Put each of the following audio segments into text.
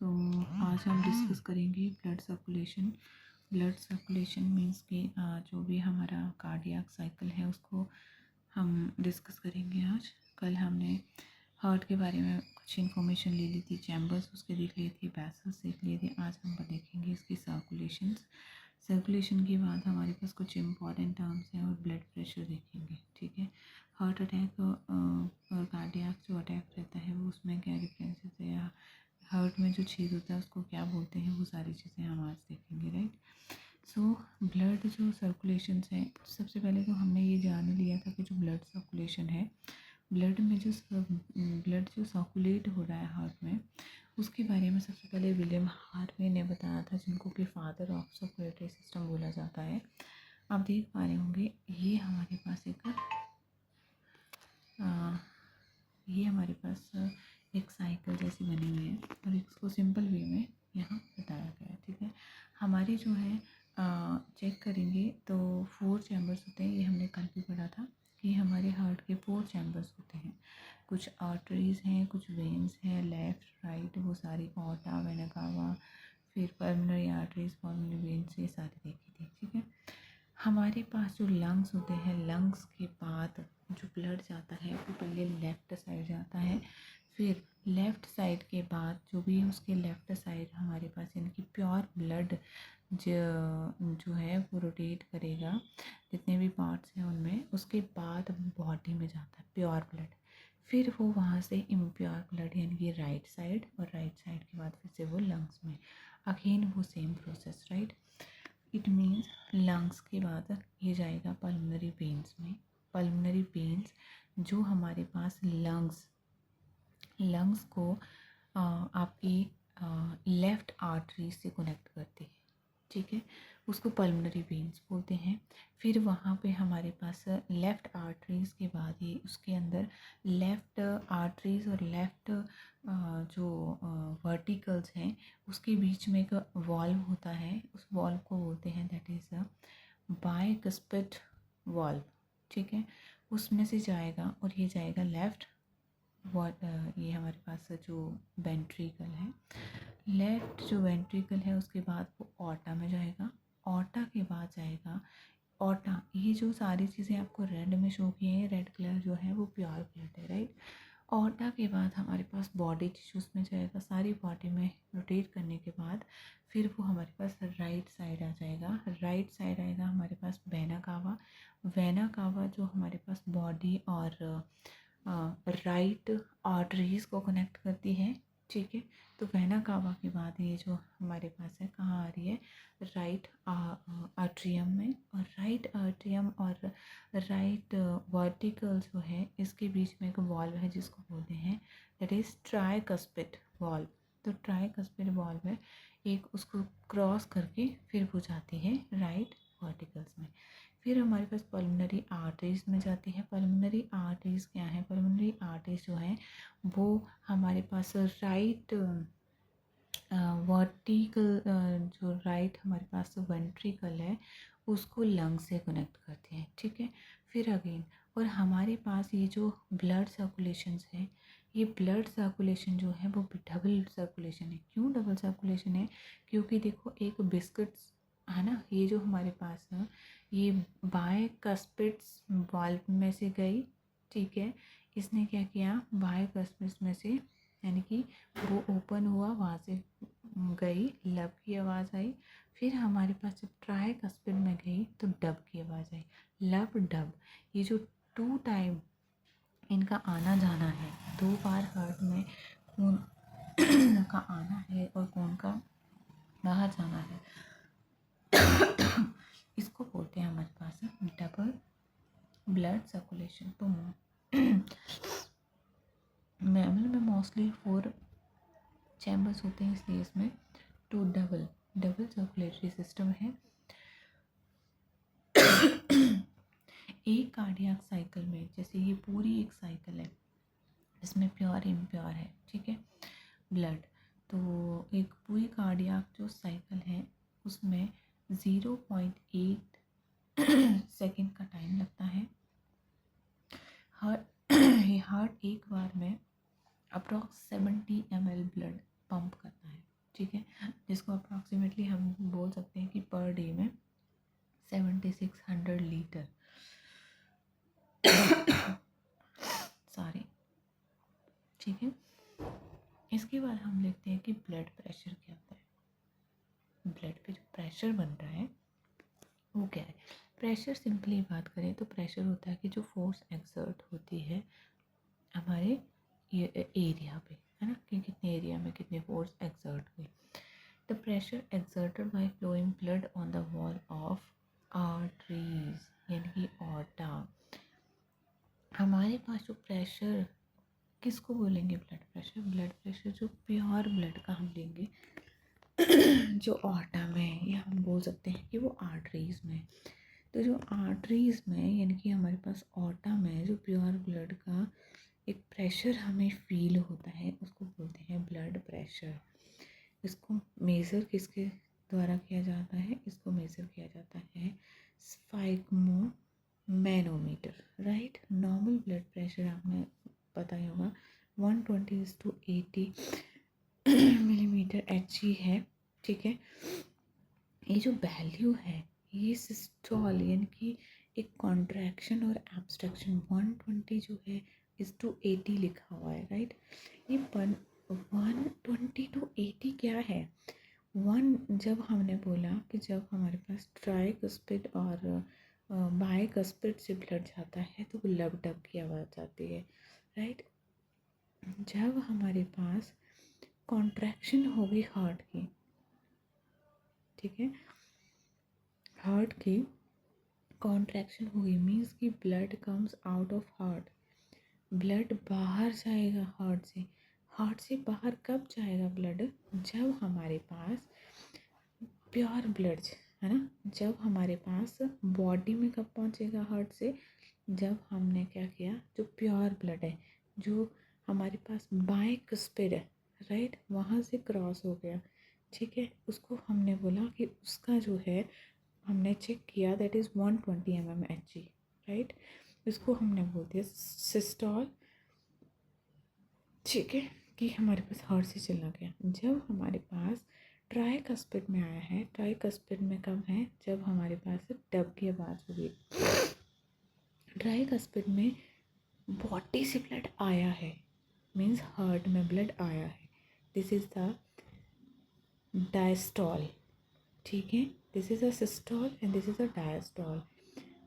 सो आज हम डिस्कस करेंगे blood circulation. Blood circulation means कि जो भी हमारा कार्डियक साइकिल है उसको हम डिस्कस करेंगे आज। कल हमने हार्ट के बारे में कुछ इन्फॉर्मेशन ले ली थी, चैम्बर्स उसके देख लिए थे, वेसल्स देख लिए थे। आज हम देखेंगे इसकी सर्कुलेशन के बाद हमारे पास कुछ इम्पॉर्टेंट टर्म्स हैं और ब्लड प्रेशर देखेंगे। ठीक है, हार्ट अटैक और कार्डियक जो अटैक रहता है वो उसमें क्या डिफरेंसेस है, या हार्ट में जो छेद होता है उसको क्या बोलते हैं, वो सारी चीज़ें हम आज देखेंगे। राइट, सो ब्लड जो सर्कुलेशन है, सबसे पहले तो हमने ये जान लिया था कि जो ब्लड सर्कुलेशन है, ब्लड में जो ब्लड जो सर्कुलेट हो रहा है हार्ट में, उसके बारे में सबसे पहले विलियम हार्वे ने बताया था, जिनको कि फादर ऑफ सर्कुलेटरी सिस्टम बोला जाता है। आप देख पा रहे होंगे ये हमारे पास एक साइकिल जैसी बनी हुई है और इसको सिंपल वे में यहाँ बताया गया है। ठीक है, हमारी जो है चेक करेंगे तो 4 चैम्बर्स होते हैं। ये हमने कल भी पढ़ा था कि हमारे हार्ट के 4 चैम्बर्स होते हैं। कुछ आर्टरीज हैं, कुछ वेन्स हैं, लेफ़्ट राइट, वो सारी ऑर्टा, वेना कावा, फिर पल्मोनरी आर्टरीज, पल्मोनरी वेन्स, ये सारी देखी थी। ठीक है, हमारे पास जो लंग्स होते हैं, लंग्स के बाद जो ब्लड जाता है वो पहले लेफ़्ट साइड जाता है, फिर लेफ़्ट साइड के बाद जो भी उसके लेफ़्ट साइड हमारे पास इनकी प्योर ब्लड जो है वो रोटेट करेगा जितने भी पार्ट्स हैं उनमें, उसके बाद बॉडी में जाता है प्योर ब्लड। फिर वो वहाँ से इम्प्योर ब्लड यानी कि राइट साइड, और राइट साइड के बाद फिर से वो लंग्स में, अगेन वो same process. Right, it means lungs के बाद ये जाएगा पल्मोनरी वेन्स में। पल्मोनरी वेन्स जो हमारे पास लंग्स को आपकी लेफ़्ट आर्टरी से कनेक्ट करती है। ठीक है, उसको पल्मोनरी वेन्स बोलते हैं। फिर वहाँ पे हमारे पास लेफ़्ट आर्टरीज़ के बाद ही उसके अंदर लेफ़्ट आर्टरीज़ और लेफ़्ट जो वर्टिकल्स हैं उसके बीच में एक वॉल्व होता है, उस वॉल्व को बोलते हैं that is a bicuspid valve. ठीक है, उसमें से जाएगा और ये जाएगा लेफ़्ट ये हमारे पास जो वेंट्रिकल है, लेफ़्ट जो वेंट्रिकल है, उसके बाद वो ऑर्टा में जाएगा। ऑर्टा के बाद जाएगा ऑर्टा, ये जो सारी चीज़ें आपको रेड में शो की हैं, रेड कलर जो है वो प्योर ब्लड है। राइट, ऑर्टा के बाद हमारे पास बॉडी टिश्यूज़ में जाएगा, सारी बॉडी में रोटेट करने के बाद फिर वो हमारे पास राइट साइड आ जाएगा। राइट साइड आएगा हमारे पास वेना कावा। वेना कावा जो हमारे पास बॉडी और राइट आर्टरीज़ को कनेक्ट करती है। ठीक है, तो वेना कावा के बाद ये जो हमारे पास है कहाँ आ रही है, राइट आर्ट्रियम में, और राइट आर्ट्रियम और राइट वर्टिकल जो है इसके बीच में एक वॉल्व है जिसको बोलते हैं दैट इज़ ट्राइकस्पिड वॉल्व। तो ट्राइकस्पिड वॉल्व है एक, उसको क्रॉस करके फिर वो जाती है राइट वर्टिकल्स में। फिर हमारे पास पल्मोनरी आर्टरीज में जाती है। पल्मोनरी आर्टरीज क्या है, पल्मोनरी आर्टरीज जो है वो हमारे पास राइट वर्टिकल जो राइट हमारे पास वेंट्रिकल है उसको लंग से कनेक्ट करते हैं। ठीक है, फिर अगेन, और हमारे पास ये जो ब्लड सर्कुलेशंस है, ये ब्लड सर्कुलेशन जो है वो डबल सर्कुलेशन है। क्यों डबल सर्कुलेशन है, क्योंकि देखो एक बिस्किट्स है ना, ये जो हमारे पास है ये बायकस्पिड्स वाल्व में से गई। ठीक है, इसने क्या किया, बायकस्पिड्स में से यानी कि वो ओपन हुआ, वहाँ से गई, लब की आवाज़ आई। फिर हमारे पास जब ट्राइकस्पिड में गई तो डब की आवाज़ आई, लब डब। ये जो 2 टाइम इनका आना जाना है, 2 बार हार्ट में खून का आना है और खून का बाहर जाना है, इसको बोलते हैं हमारे पास डबल ब्लड सर्कुलेशन। तो मैमल में मोस्टली 4 चैम्बर्स होते हैं, इसलिए इसमें 2 डबल सर्कुलेटरी सिस्टम है। एक कार्डियक साइकिल में, जैसे ये पूरी एक साइकिल है इसमें प्योर इम्प्योर है, ठीक है, ब्लड, तो एक पूरी कार्डियक जो साइकिल है उसमें 0.8 सेकेंड का टाइम लगता है। हार्ट एक बार में अप्रॉक्स 70 ml ब्लड पंप करता है। ठीक है, जिसको अप्रॉक्सीमेटली हम बोल सकते हैं कि पर डे में 7600 लीटर सॉरी, ठीक है। इसके बाद हम देखते हैं कि ब्लड प्रेशर क्या होता है। ब्लड पे जो प्रेशर बन रहा है वो क्या है। प्रेशर सिंपली बात करें तो प्रेशर होता है कि जो फोर्स एक्सर्ट होती है हमारे ये एरिया पे, है ना, कि कितने एरिया में कितने फोर्स एक्सर्ट हुई। The pressure exerted by flowing blood on the wall of arteries यानी कि ऑर्टा। हमारे पास जो प्रेशर किसको बोलेंगे, ब्लड प्रेशर जो प्योर ब्लड का हम लेंगे जो ऑर्टा में है, या हम बोल सकते हैं कि वो आर्टरीज में। तो जो आर्टरीज में यानी कि हमारे पास ऑर्टा में जो प्योर ब्लड का एक प्रेशर हमें फील होता है उसको बोलते हैं ब्लड प्रेशर। इसको मेज़र किसके द्वारा किया जाता है, इसको मेज़र किया जाता है sphygmomanometer, right. Normal blood pressure आपने पता ही होगा 120/80 मिलीमीटर HG है, ठीक है। ये जो वैल्यू है ये सिस्टोल यानी कि एक कॉन्ट्रैक्शन और एब्स्ट्रैक्शन 120 जो है (80 लिखा हुआ है, राइट। ये 120/80 क्या है। जब हमने बोला कि जब हमारे पास ट्राइकस्पिड और बाइकस्पिड से ब्लड जाता है तो लब डब की आवाज़ आती है, राइट। जब हमारे पास कॉन्ट्रैक्शन होगी हार्ट की, ठीक है, हार्ट की कॉन्ट्रैक्शन होगी मीन्स कि blood comes out of heart, blood बाहर जाएगा हार्ट से। हार्ट से बाहर कब जाएगा ब्लड, जब हमारे पास प्योर ब्लड है ना, जब हमारे पास बॉडी में कब पहुंचेगा हार्ट से, जब हमने क्या किया, जो प्योर ब्लड है जो हमारे पास बाइकस्पिड है, राइट, वहाँ से क्रॉस हो गया, ठीक है। उसको हमने बोला कि उसका जो है हमने चेक किया दैट इज़ 120 mmHg, राइट। इसको हमने बोल दिया सिस्टोल, ठीक है, कि हमारे पास हार्ट से चला गया। जब हमारे पास ट्राइकस्पिड में आया है, ट्राइकस्पिड में कब है, जब हमारे पास डब की आवाज़ होगी। ट्राइकस्पिड में बॉडी से ब्लड आया है मीन्स हार्ट में ब्लड आया है, दिस इज़ द डायस्टॉल, ठीक है। This is a systole and this is a diastole.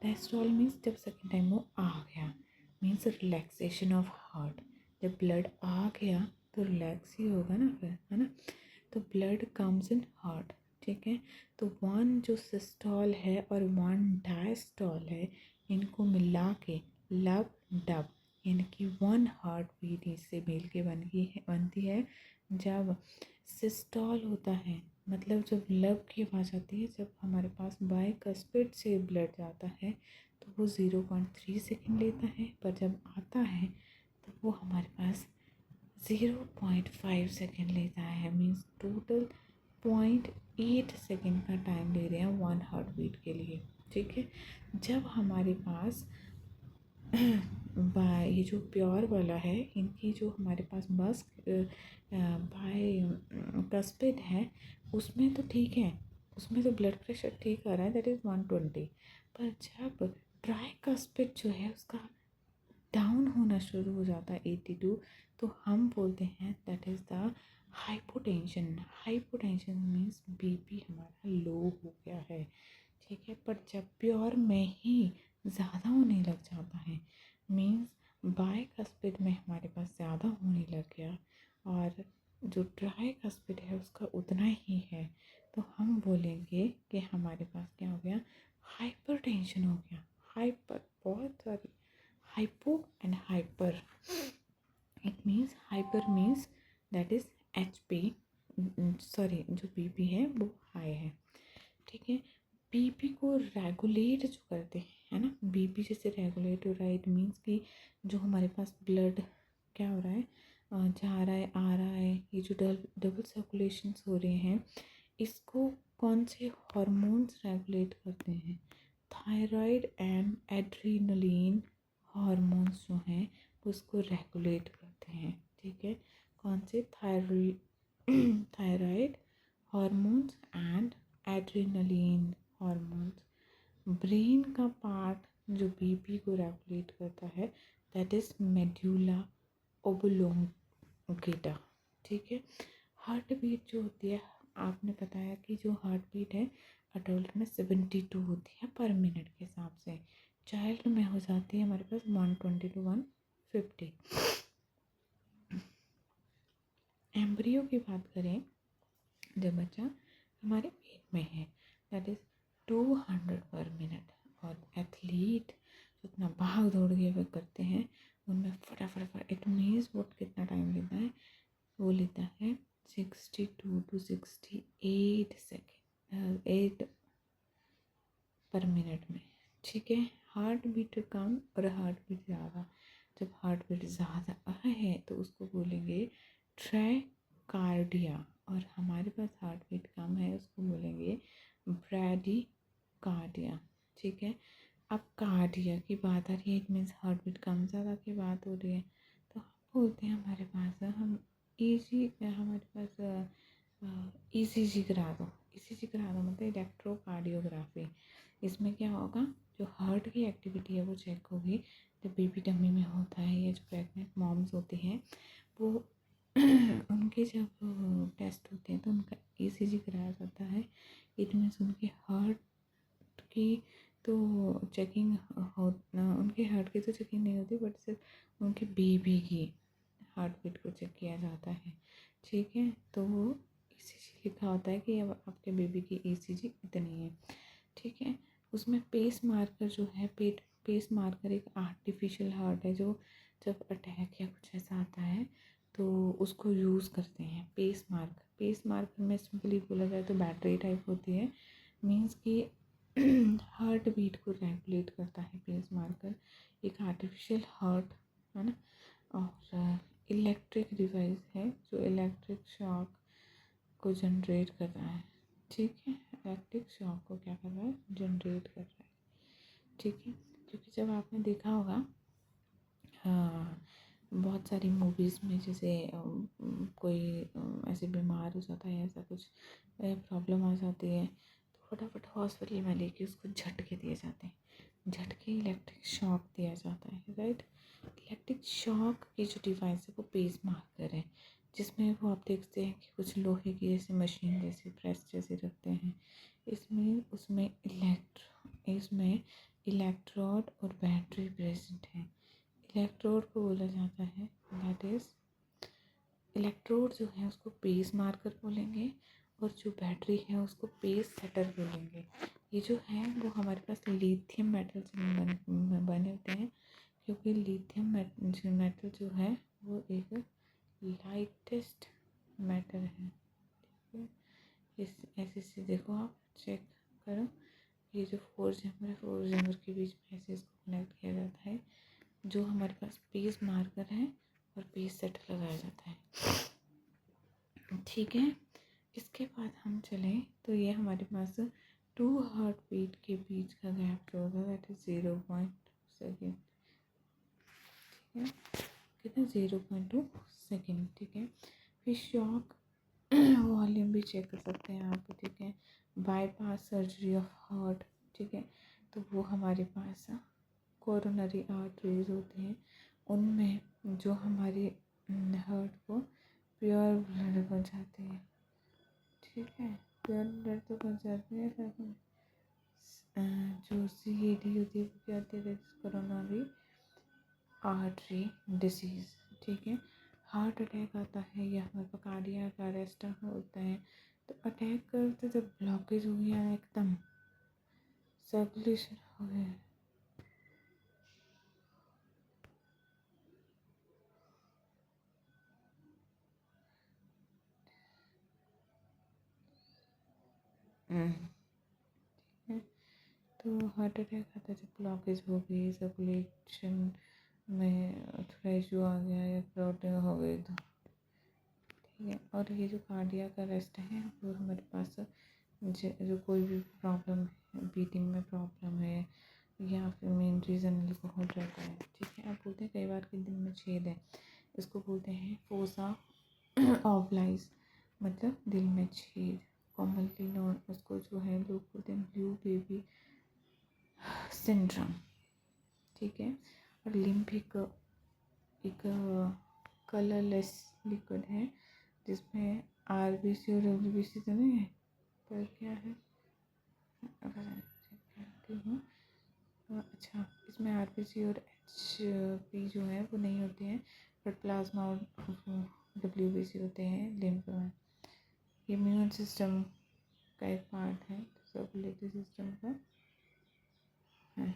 Diastole means जब सेकेंड टाइम वो आ गया मीन्स रिलैक्सेशन ऑफ हार्ट। जब ब्लड आ गया तो रिलैक्स ही होगा ना फिर, है ना। तो ब्लड कम्स इन हार्ट, ठीक है। तो वन जो सिस्टोल है और वन डायस्टॉल है, इनको मिला के लब डब यानी कि वन हार्ट बीट इससे मिल के बनती है। जब सिस्टोल होता है मतलब जब लब की आवाज़ आती है, जब हमारे पास बाइकस्पिड से ब्लड जाता है तो वो 0.3 सेकेंड लेता है, पर जब आता है तो वो हमारे पास 0.5 सेकेंड लेता है, मीन्स टोटल 0.8 सेकेंड का टाइम ले रहे हैं वन हार्ट बीट के लिए, ठीक है। जब हमारे पास ये जो प्योर वाला है, इनकी जो हमारे पास बस बाइकस्पिड है उसमें तो ठीक है, उसमें तो ब्लड प्रेशर ठीक आ रहा है दैट इज़ 120, पर जब ट्राइकस्पिड जो है उसका डाउन होना शुरू हो जाता है 82, तो हम बोलते हैं that is the hypotension. Hypotension means BP हमारा लो हो गया है, ठीक है। पर जब प्योर में ही ज़्यादा होने लग जाता है मीन्स बाइकस्पिड में हमारे पास ज़्यादा होने लग गया और जो ट्राइकस्पिड है उसका उतना ही है, तो हम बोलेंगे कि हमारे पास क्या हो गया, हाइपरटेंशन हो गया। हाइपर बहुत सारी hypo and hyper, it means hyper means that is HP, sorry जो बीपी है वो हाई है, ठीक है। बीपी को रेगुलेट जो करते हैं, है ना, बीपी जैसे रेगुलेट हो रहा है, इट मीन्स कि जो हमारे पास ब्लड क्या हो रहा है, जा रहा है आ रहा है, ये जो डबल सर्कुलेशंस हो रहे हैं, इसको कौन से हार्मोन्स रेगुलेट करते हैं, थायराइड एंड एड्रीनलिन हार्मोन्स जो हैं उसको रेगुलेट करते हैं, ठीक है। कौन से, थायराइड एड्रेनलिन हार्मोन्स। ब्रेन का पार्ट जो बीपी को रेगुलेट करता है दैट इज़ मेड्यूला ओब्लोंगेटा। ठीक है। हार्ट बीट जो होती है, आपने बताया कि जो हार्ट बीट है अडल्ट में 72 होती है पर मिनट के हिसाब से, चाइल्ड में हो जाती है हमारे पास 120 to 150। एम्ब्रियो की बात करें, जब बच्चा हमारे पेट में है दैट इज़ 200 पर मिनट। और एथलीट जितना भाग दौड़ के वे करते हैं उनमें फटाफट इट मीन्स वो कितना टाइम लेता है, वो लेता है 62 to 68 सेकेंड 8 पर मिनट में। ठीक है। हार्ट बीट कम और हार्ट बीट ज़्यादा, जब हार्ट बीट ज़्यादा है तो उसको बोलेंगे ट्रैकार्डिया, और हमारे पास हार्ट बीट कम है उसको बोलेंगे ब्रैडीकार्डिया। ठीक है। अब कार्डिया की बात आ रही है, इट मीन्स हार्ट बीट कम ज़्यादा की बात हो रही है, तो हम बोलते हैं हमारे पास हम हमारे पास ईसीजी करा दो। ईसीजी करा दो मतलब इलेक्ट्रोकार्डियोग्राफी। इसमें क्या होगा, जो हार्ट की एक्टिविटी है वो चेक होगी। जब बेबी टम्मी में होता है या जो प्रेग्नेंट मॉम्स होती हैं वो उनके जब टेस्ट होते हैं तो उनका ईसीजी कराया जाता है। इट मीन्स उनके हार्ट की तो चेकिंग हो, उनके हार्ट की तो चेकिंग नहीं होती बट सिर्फ उनके बेबी की हार्ट बीट को चेक किया जाता है। ठीक है। तो वो ईसीजी लिखा होता है कि अब आपके बेबी की ईसीजी इतनी है। ठीक है। उसमें पेस मार्कर जो है, पेस मार्कर एक आर्टिफिशियल हार्ट है जो जब अटैक या कुछ ऐसा आता है तो उसको यूज़ करते हैं। पेस मार्कर में सिंपली बोला जाए तो बैटरी टाइप होती है, मीन्स कि हार्ट बीट को रेगुलेट करता है पेस मार्कर, एक आर्टिफिशियल हार्ट है ना। और इलेक्ट्रिक डिवाइस है जो इलेक्ट्रिक शॉक को जनरेट कर रहा है। ठीक है। इलेक्ट्रिक शॉक को क्या कर रहा है, जनरेट कर रहा है। ठीक है। क्योंकि जब आपने देखा होगा बहुत सारी मूवीज़ में जैसे कोई ऐसे बीमार हो जाता है, ऐसा कुछ प्रॉब्लम आ जाती है तो फटाफट हॉस्पिटल में लेके उसको झटके दिए जाते हैं, झटके इलेक्ट्रिक शॉक दिया जाता है, राइट। इलेक्ट्रिक शॉक की जो डिवाइस है वो पेस मार्कर है, जिसमें वो आप देखते हैं कि कुछ लोहे की जैसे मशीन जैसे प्रेस जैसे रखते हैं। उसमें इलेक्ट्रोड और बैटरी प्रेजेंट है। इलेक्ट्रोड को बोला जाता है दैट इज़, इलेक्ट्रोड जो है उसको पेस मार्कर बोलेंगे और जो बैटरी है उसको पेस सेटर बोलेंगे। ये जो है वो हमारे पास लिथियम मेटल से बने होते हैं, क्योंकि लिथियम मेटल जो है वो एक लाइटेस्ट मेटल है। ठीक है। इस ऐसे से देखो, आप चेक करो, ये जो फोर जैमर के बीच में ऐसे इसको कनेक्ट किया जाता है, जो हमारे पास पेस मार्कर है और पेस सेटर लगाया जाता है। ठीक है। इसके बाद हम चलें तो ये हमारे पास 2 हार्ट बीट के बीच का गैप जो होगा दैट इज 0.2 सेकेंड। ठीक है। कितना, 0.2 सेकेंड। ठीक है। फिर शॉक वॉल्यूम भी चेक कर सकते हैं आप। ठीक है। Bypass surgery of heart. ठीक है। तो वो हमारे पास कोरोनरी आर्टरीज होती हैं, उनमें जो हमारे हार्ट को प्योर ब्लड पहुँचाती है। ठीक है। प्योर ब्लड तो पहुँचाती है, लेकिन जो CAD होती है वो क्या होती है, कोरोनरी आर्टरी डिसीज़। ठीक है। हार्ट अटैक आता है या हमारे पास कार्डियक अरेस्ट होता है, तो अटैक करते जब ब्लॉकेज हो गया एकदम सर्कुलेशन हो गया, है, तो हार्ट अटैक आता है जब ब्लॉकेज हो गई, सर्कुलेशन में थोड़ा इशू आ गया या क्लॉटिंग हो गई तो। ठीक है। और ये जो कार्डियक अरेस्ट है वो हमारे पास जो कोई भी प्रॉब्लम है, बीटिंग में प्रॉब्लम है या फिर मेन रीज़न अल्कोहल रहता है। ठीक है। आप बोलते हैं कई बार कि दिल में छेद है, इसको बोलते हैं फोसा ऑब्लाइस, मतलब दिल में छेद, कॉमनली नोन, उसको जो है लोग बोलते हैं ब्लू बेबी सिंड्रोम, ठीक है। और लिम्फ एक कलरलेस लिक्विड है जिसमें आरबीसी और डब्ल्यूबीसी तो नहीं है, पर क्या है अच्छा, इसमें आरबीसी और एचपी जो है वो नहीं होते हैं, बट प्लाज्मा और डब्ल्यूबीसी होते हैं लिम्फ में। इम्यून सिस्टम का एक पार्ट है, सर्कुलेटरी सिस्टम का है।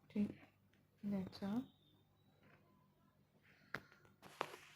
ठीक, दैट्स ऑल।